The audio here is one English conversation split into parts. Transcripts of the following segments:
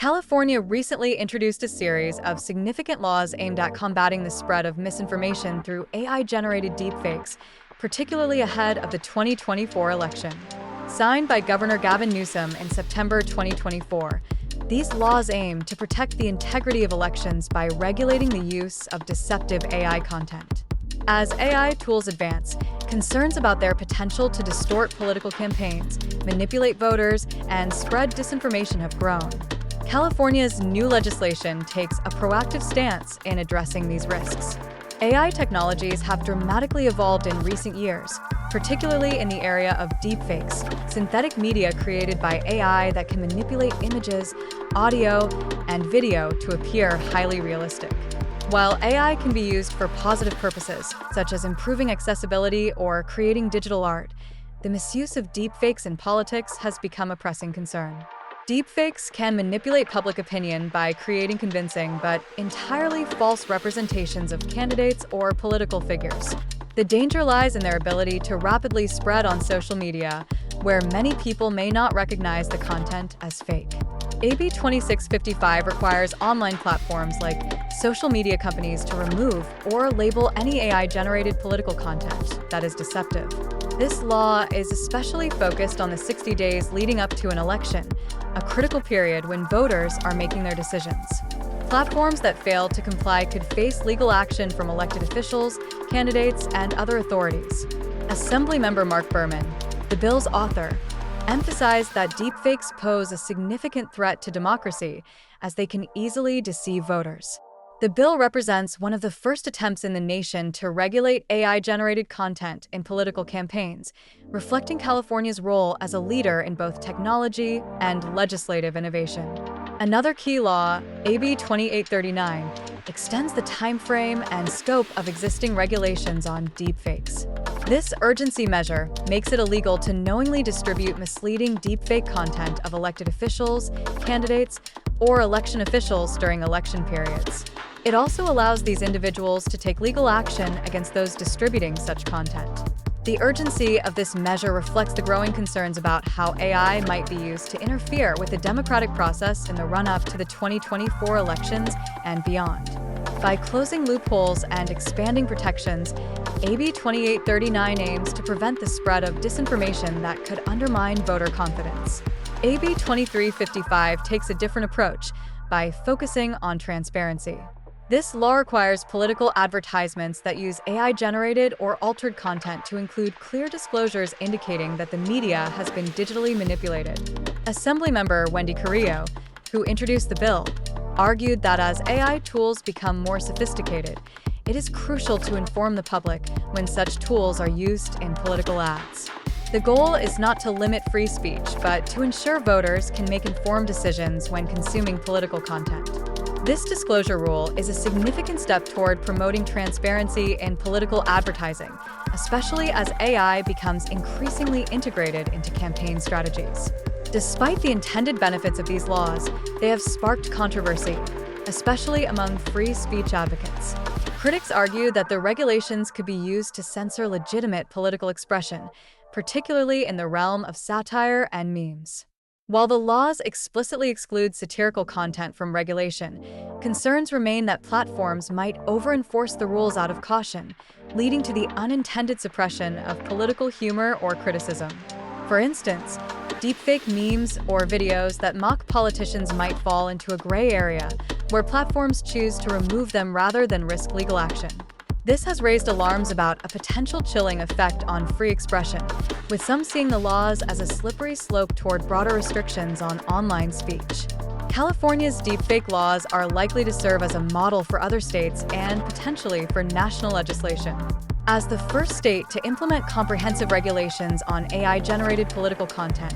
California recently introduced a series of significant laws aimed at combating the spread of misinformation through AI-generated deepfakes, particularly ahead of the 2024 election. Signed by Governor Gavin Newsom in September 2024, these laws aim to protect the integrity of elections by regulating the use of deceptive AI content. As AI tools advance, concerns about their potential to distort political campaigns, manipulate voters, and spread disinformation have grown. California's new legislation takes a proactive stance in addressing these risks. AI technologies have dramatically evolved in recent years, particularly in the area of deepfakes, synthetic media created by AI that can manipulate images, audio, and video to appear highly realistic. While AI can be used for positive purposes, such as improving accessibility or creating digital art, the misuse of deepfakes in politics has become a pressing concern. Deepfakes can manipulate public opinion by creating convincing but entirely false representations of candidates or political figures. The danger lies in their ability to rapidly spread on social media, where many people may not recognize the content as fake. AB 2655 requires online platforms like social media companies to remove or label any AI-generated political content that is deceptive. This law is especially focused on the 60 days leading up to an election, a critical period when voters are making their decisions. Platforms that fail to comply could face legal action from elected officials, candidates, and other authorities. Assemblymember Mark Berman, the bill's author, emphasized that deepfakes pose a significant threat to democracy as they can easily deceive voters. The bill represents one of the first attempts in the nation to regulate AI-generated content in political campaigns, reflecting California's role as a leader in both technology and legislative innovation. Another key law, AB 2839, extends the timeframe and scope of existing regulations on deepfakes. This urgency measure makes it illegal to knowingly distribute misleading deepfake content of elected officials, candidates, or election officials during election periods. It also allows these individuals to take legal action against those distributing such content. The urgency of this measure reflects the growing concerns about how AI might be used to interfere with the democratic process in the run-up to the 2024 elections and beyond. By closing loopholes and expanding protections, AB 2839 aims to prevent the spread of disinformation that could undermine voter confidence. AB 2355 takes a different approach by focusing on transparency. This law requires political advertisements that use AI-generated or altered content to include clear disclosures indicating that the media has been digitally manipulated. Assemblymember Wendy Carrillo, who introduced the bill, argued that as AI tools become more sophisticated, it is crucial to inform the public when such tools are used in political ads. The goal is not to limit free speech, but to ensure voters can make informed decisions when consuming political content. This disclosure rule is a significant step toward promoting transparency in political advertising, especially as AI becomes increasingly integrated into campaign strategies. Despite the intended benefits of these laws, they have sparked controversy, especially among free speech advocates. Critics argue that the regulations could be used to censor legitimate political expression, particularly in the realm of satire and memes. While the laws explicitly exclude satirical content from regulation, concerns remain that platforms might over-enforce the rules out of caution, leading to the unintended suppression of political humor or criticism. For instance, deepfake memes or videos that mock politicians might fall into a gray area, where platforms choose to remove them rather than risk legal action. This has raised alarms about a potential chilling effect on free expression, with some seeing the laws as a slippery slope toward broader restrictions on online speech. California's deepfake laws are likely to serve as a model for other states and potentially for national legislation. As the first state to implement comprehensive regulations on AI-generated political content,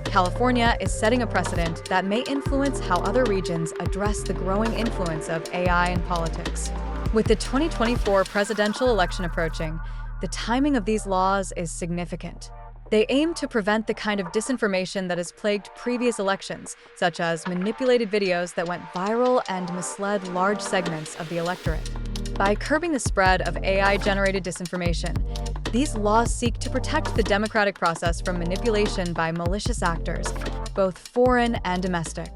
California is setting a precedent that may influence how other regions address the growing influence of AI in politics. With the 2024 presidential election approaching, the timing of these laws is significant. They aim to prevent the kind of disinformation that has plagued previous elections, such as manipulated videos that went viral and misled large segments of the electorate. By curbing the spread of AI-generated disinformation, these laws seek to protect the democratic process from manipulation by malicious actors, both foreign and domestic.